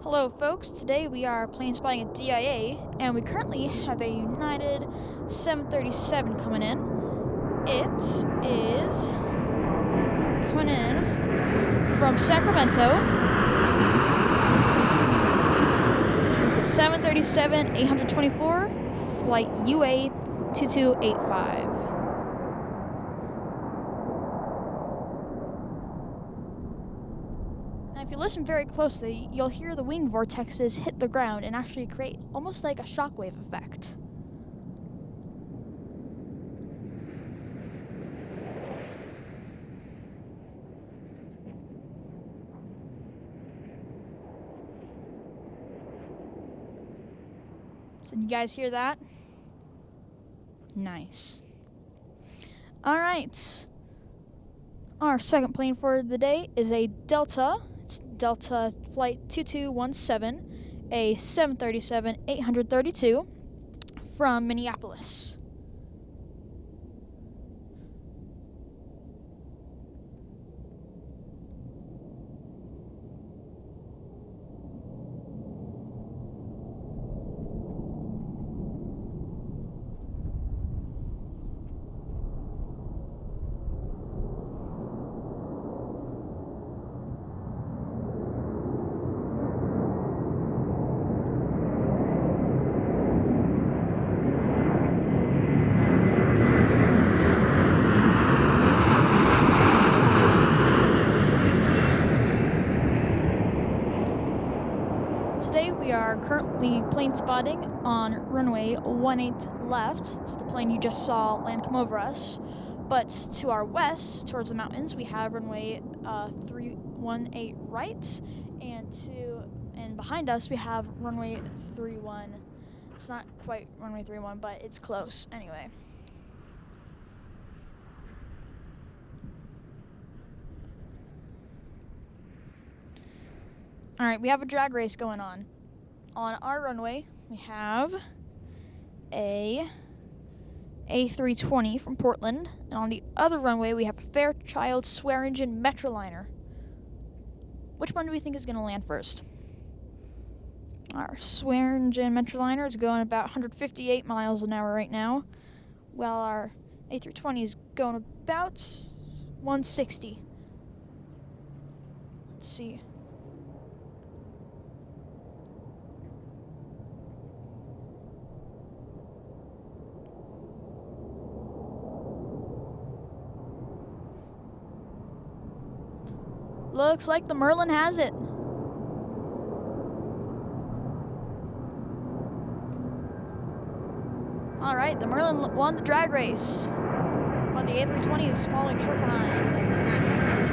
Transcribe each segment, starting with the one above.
Hello folks, today we are plane spotting at DIA and we currently have a United 737 coming in. It is coming in from Sacramento. It's a 737-824 flight UA 2285. Now, if you listen very closely, you'll hear the wing vortexes hit the ground and actually create almost like a shockwave effect. So, you guys hear that? Nice. Alright. Our second plane for the day is a Delta. It's Delta Flight 2217, a 737-832 from Minneapolis. Today we are currently plane spotting on runway 18 left. It's the plane you just saw land come over us. But to our west, towards the mountains, we have runway 318 right, and behind us we have runway 31. It's not quite runway 31, but it's close anyway. All right, we have a drag race going on. On our runway, we have a A320 from Portland, and on the other runway, we have a Fairchild Swearingen Metroliner. Which one do we think is going to land first? Our Swearingen Metroliner is going about 158 miles an hour right now, while our A320 is going about 160. Let's see. Looks like the Merlin has it. All right, the Merlin won the drag race, but the A320 is falling short behind. Nice.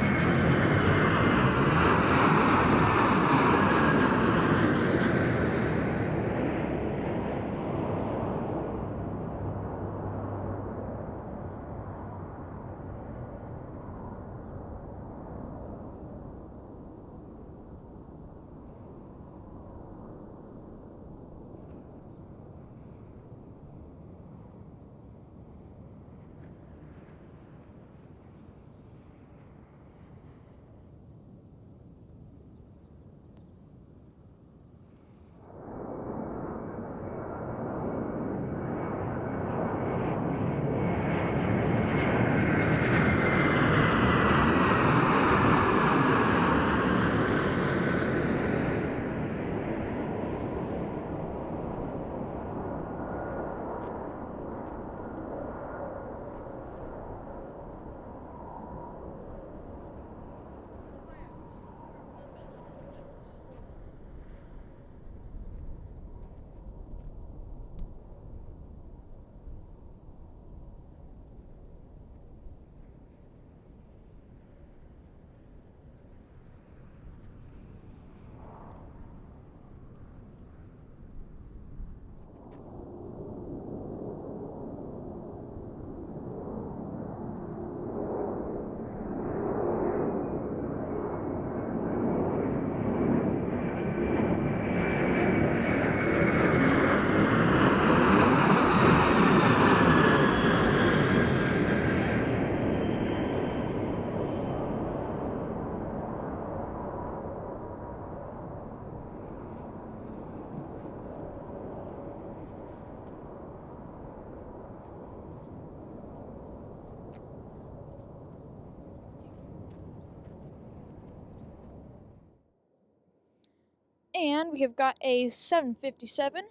And we have got a 757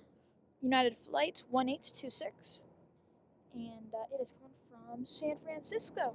United Flight 1826. And it is coming from San Francisco.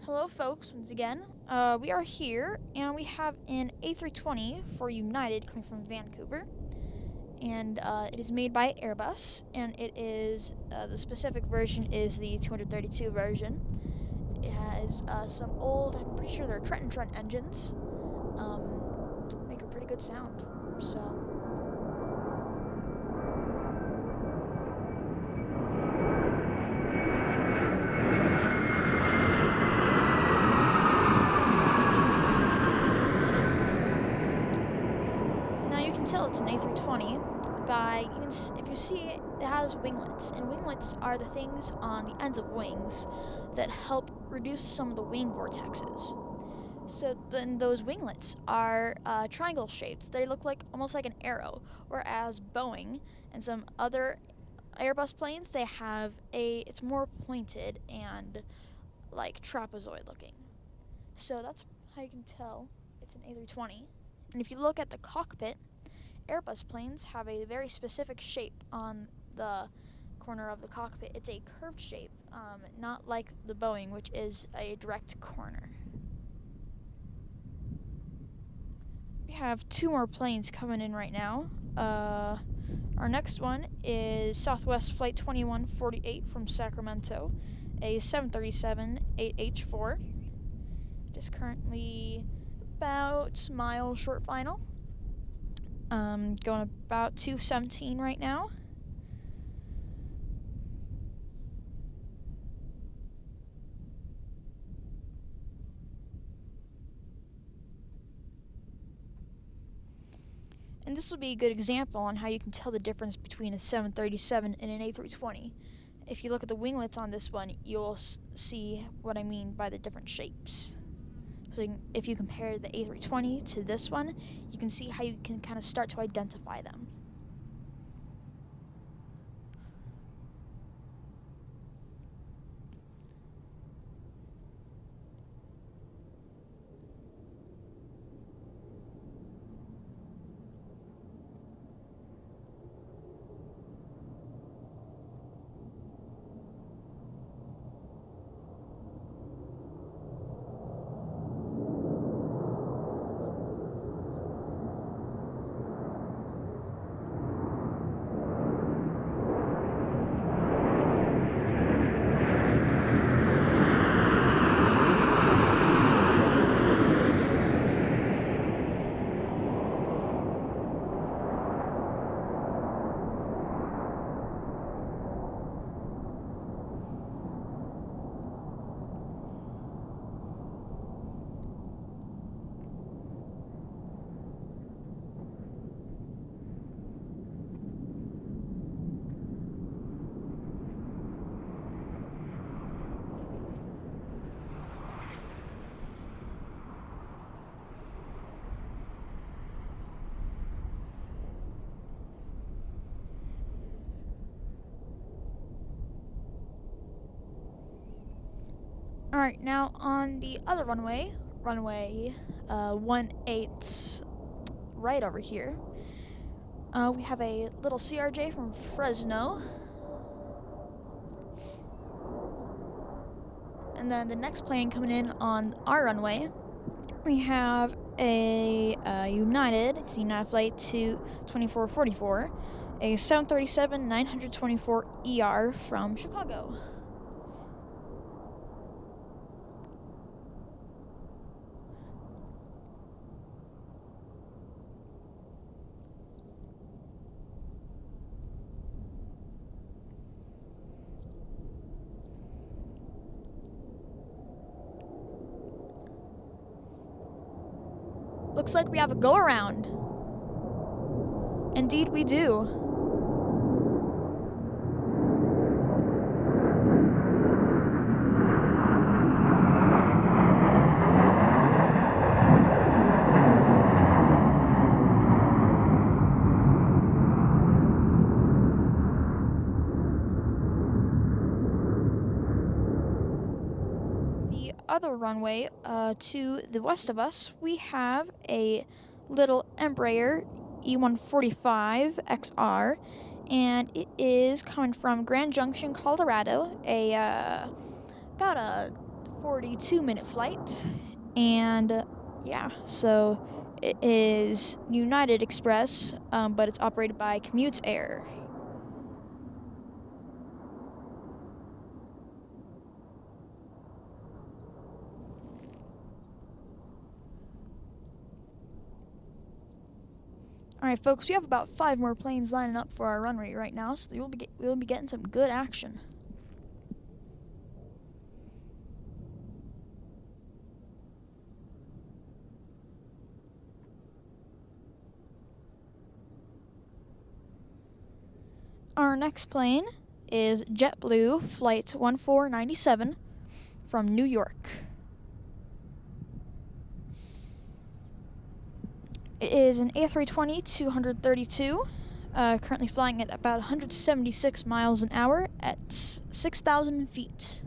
Hello folks, once again. We are here, and we have an A320 for United coming from Vancouver. And it is made by Airbus, and it is, the specific version is the 232 version. It has some old, I'm pretty sure they're Trent engines, make a pretty good sound, so... Tell it's an A320 by if you see it has winglets, and winglets are the things on the ends of wings that help reduce some of the wing vortexes. So then those winglets are triangle shaped. They look like almost like an arrow, whereas Boeing and some other Airbus planes, they have it's more pointed and like trapezoid looking. So that's how you can tell it's an A320. And if you look at the cockpit, Airbus planes have a very specific shape on the corner of the cockpit. It's a curved shape, not like the Boeing, which is a direct corner. We have two more planes coming in right now. Our next one is Southwest Flight 2148 from Sacramento, a 737-8H4. Just currently about mile short final. Going about 217 right now. And this will be a good example on how you can tell the difference between a 737 and an A320. If you look at the winglets on this one, you'll see what I mean by the different shapes. So if you compare the A320 to this one, you can see how you can kind of start to identify them. Alright, now on the other runway 18 right over here, we have a little CRJ from Fresno. And then the next plane coming in on our runway, we have a United, it's a United Flight 2444, a 737-924ER from Chicago. looks like we have a go-around. Indeed we do. Other runway to the west of us, we have a little Embraer E145XR, and it is coming from Grand Junction, Colorado, about a 42-minute flight, and yeah, so it is United Express, but it's operated by Commute Air. Alright folks, we have about 5 more planes lining up for our runway right now, so we'll be getting some good action. Our next plane is JetBlue Flight 1497 from New York. It is an A320-232, currently flying at about 176 miles an hour at 6,000 feet.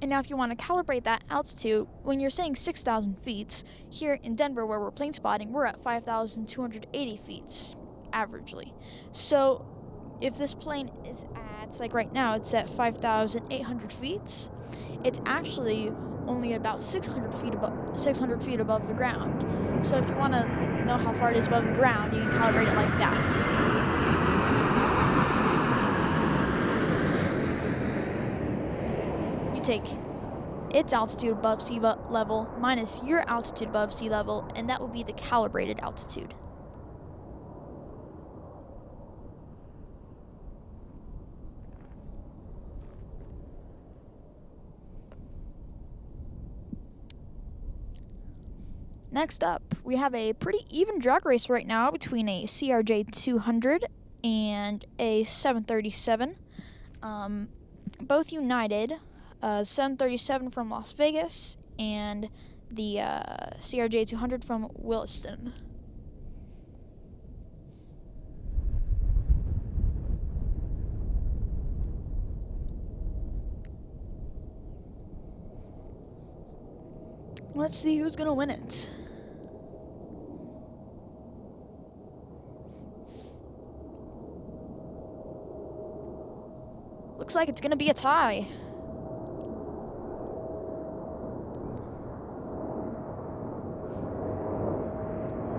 And now if you want to calibrate that altitude, when you're saying 6,000 feet, here in Denver where we're plane spotting, we're at 5,280 feet, averagely. So if this plane is at, like right now, it's at 5,800 feet, it's actually only about 600 feet above the ground. So if you want to know how far it is above the ground, you can calibrate it like that. You take its altitude above sea level minus your altitude above sea level, and that will be the calibrated altitude. Next up, we have a pretty even drag race right now between a CRJ 200 and a 737. Both United, 737 from Las Vegas and the CRJ 200 from Williston. Let's see who's gonna win it. Looks like it's gonna be a tie.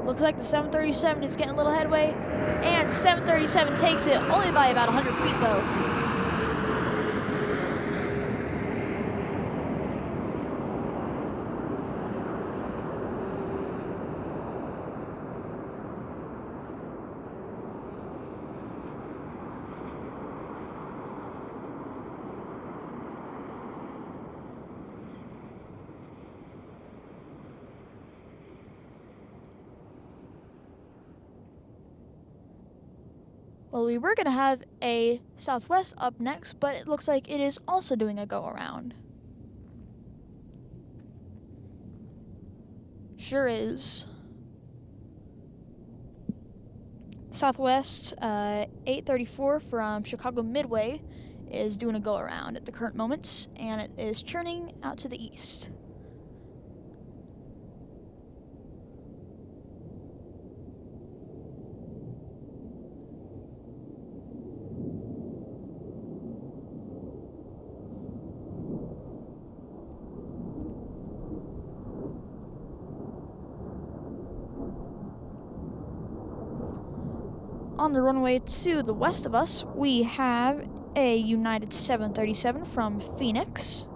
Looks like the 737 is getting a little headway, and 737 takes it, only by about 100 feet though. Well, we were going to have a Southwest up next, but it looks like it is also doing a go-around. Sure is. Southwest 834 from Chicago Midway is doing a go-around at the current moment, and it is churning out to the east. On the runway to the west of us, we have a United 737 from Phoenix.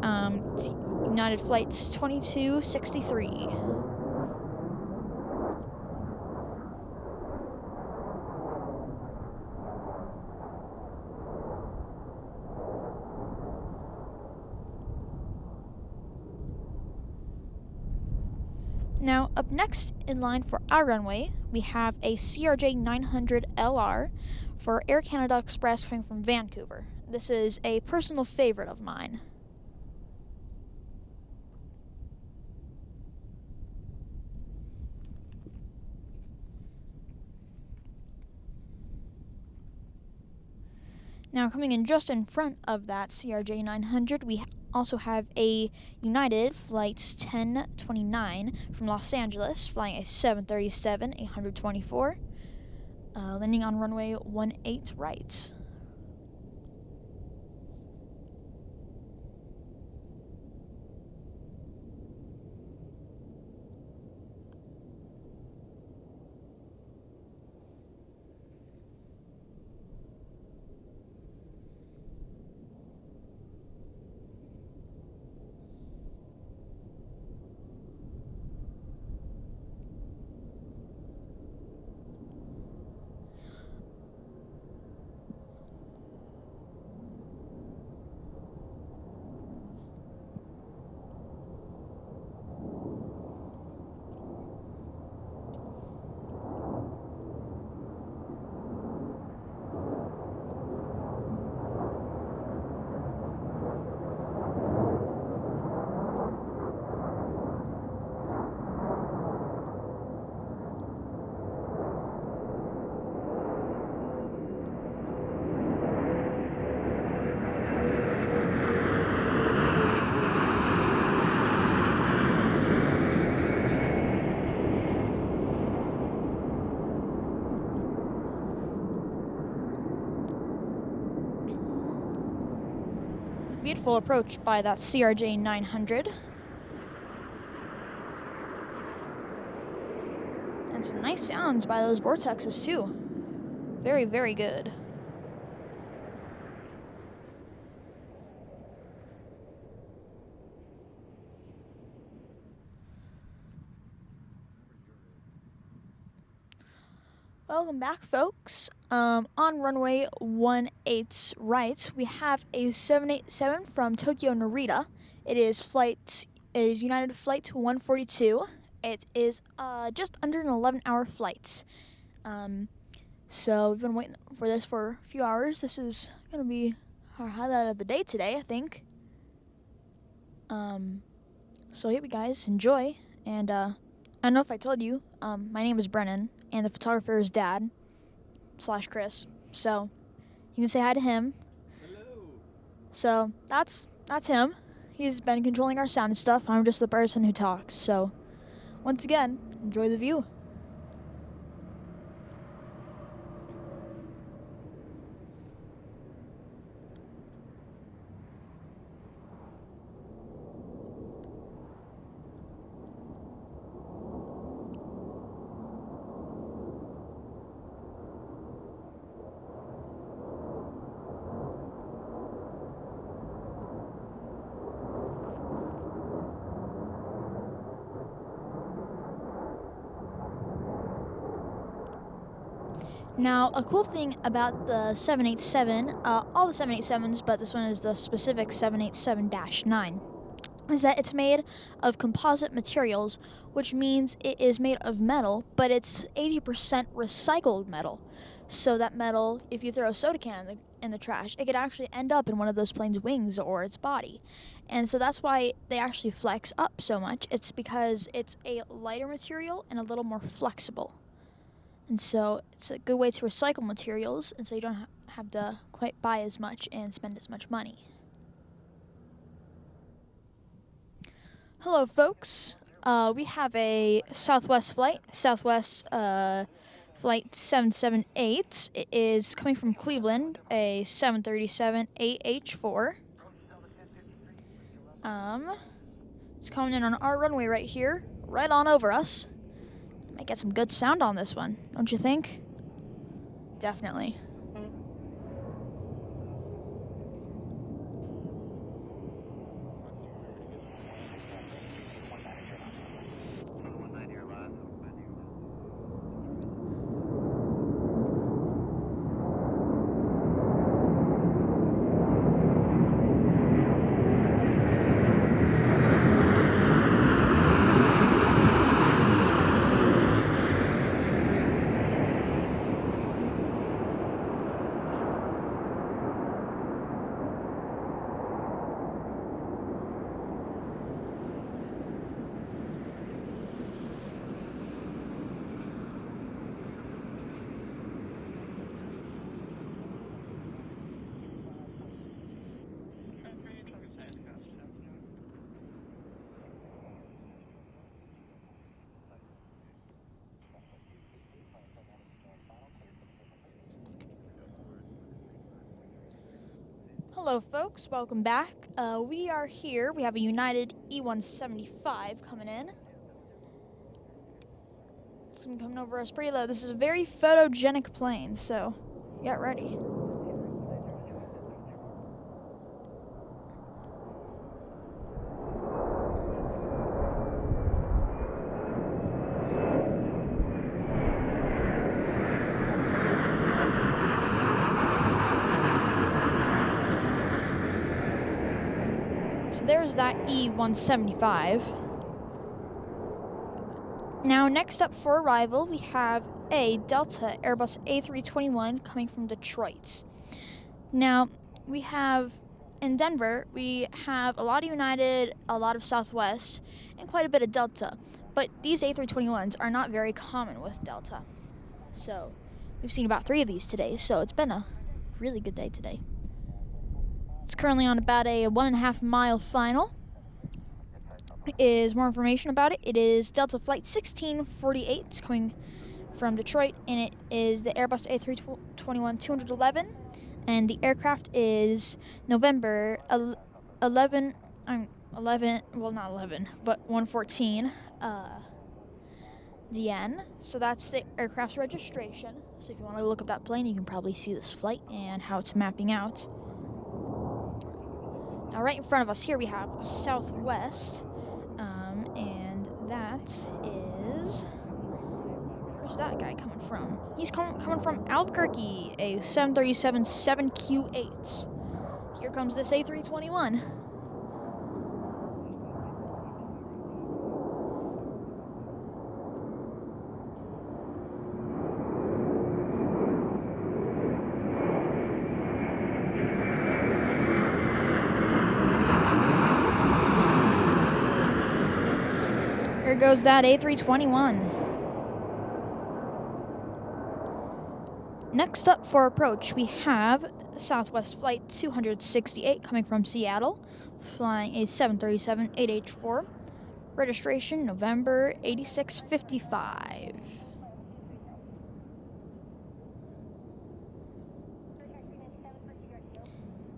United Flights 2263. Now, up next in line for our runway, we have a CRJ 900LR for Air Canada Express coming from Vancouver. This is a personal favorite of mine. Now, coming in just in front of that CRJ 900, we also have a United Flight 1029 from Los Angeles, flying a 737-824, landing on runway 18 right. Beautiful approach by that CRJ 900. And some nice sounds by those vortexes too. Very, very good. Welcome back, folks. On runway 18 right, we have a 787 from Tokyo Narita. It is United Flight 142. It is just under an 11-hour flight. So we've been waiting for this for a few hours. This is going to be our highlight of the day today, I think. So here we guys, enjoy. And I don't know if I told you, my name is Brennan, and the photographer is Dad / Chris. So you can say hi to him. Hello. So that's him. He's been controlling our sound and stuff. I'm just the person who talks. So once again, enjoy the view. Now, a cool thing about the 787, all the 787s, but this one is the specific 787-9, is that it's made of composite materials, which means it is made of metal, but it's 80% recycled metal. So that metal, if you throw a soda can in the trash, it could actually end up in one of those planes' wings or its body. And so that's why they actually flex up so much. It's because it's a lighter material and a little more flexible. And so it's a good way to recycle materials, and so you don't have to quite buy as much and spend as much money. Hello, folks. We have a Southwest flight, Flight 778. It is coming from Cleveland, a 737-8H4. It's coming in on our runway right here, right on over us. Might get some good sound on this one, don't you think? Definitely. Hello folks, welcome back. We are here. We have a United E175 coming in. It's going to come over us pretty low. This is a very photogenic plane, so get ready. So there's that E175. Now, next up for arrival, we have a Delta Airbus A321 coming from Detroit. Now, we have, in Denver, we have a lot of United, a lot of Southwest, and quite a bit of Delta. But these A321s are not very common with Delta. So, we've seen about 3 of these today, so it's been a really good day today. It's currently on about a 1.5 mile final. Is more information about it. It is Delta Flight 1648 coming from Detroit, and it is the Airbus A321-211, and the aircraft is November 114 DN. So that's the aircraft's registration. So if you want to look up that plane, you can probably see this flight and how it's mapping out. Now, right in front of us here, we have Southwest, and that is, where's that guy coming from? He's coming from Albuquerque, a 737-7Q8. Here comes this A321. Here goes that A321. Next up for approach, we have Southwest Flight 268 coming from Seattle, flying a 737-8H4. Registration November 8655.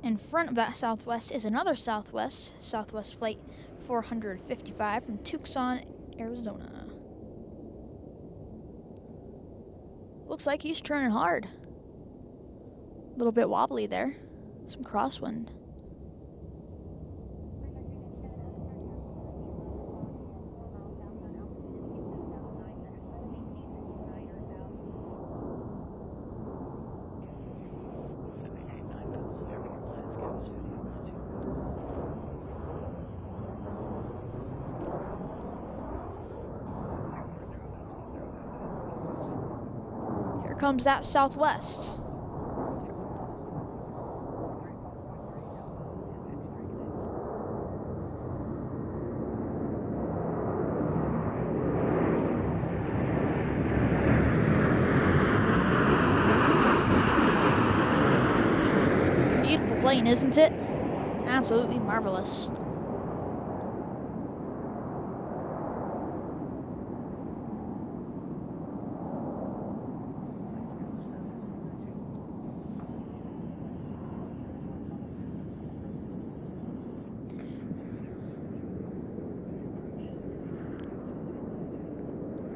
In front of that Southwest is another Southwest Flight 455 from Tucson, Arizona. Looks like he's turning hard. A little bit wobbly there. Some crosswind. Comes that Southwest. Beautiful plane, isn't it? Absolutely marvelous.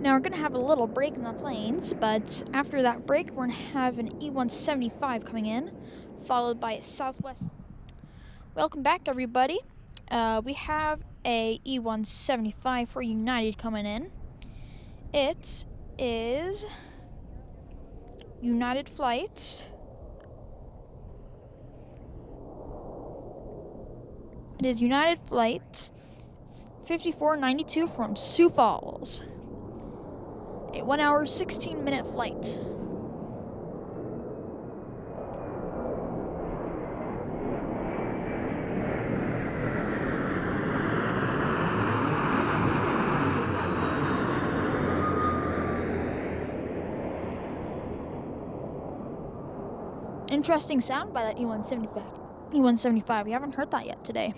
Now we're going to have a little break in the planes, but after that break, we're going to have an E175 coming in, followed by a Southwest. Welcome back, everybody. We have a E175 for United coming in. It is United Flight. It is United Flight 5492 from Sioux Falls. A 1 hour, 16-minute flight. Interesting sound by that E175. We haven't heard that yet today.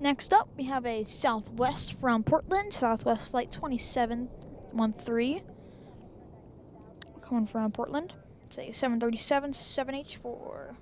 Next up, we have a Southwest from Portland, Southwest Flight 2713. coming from Portland. It's a 737 7H4.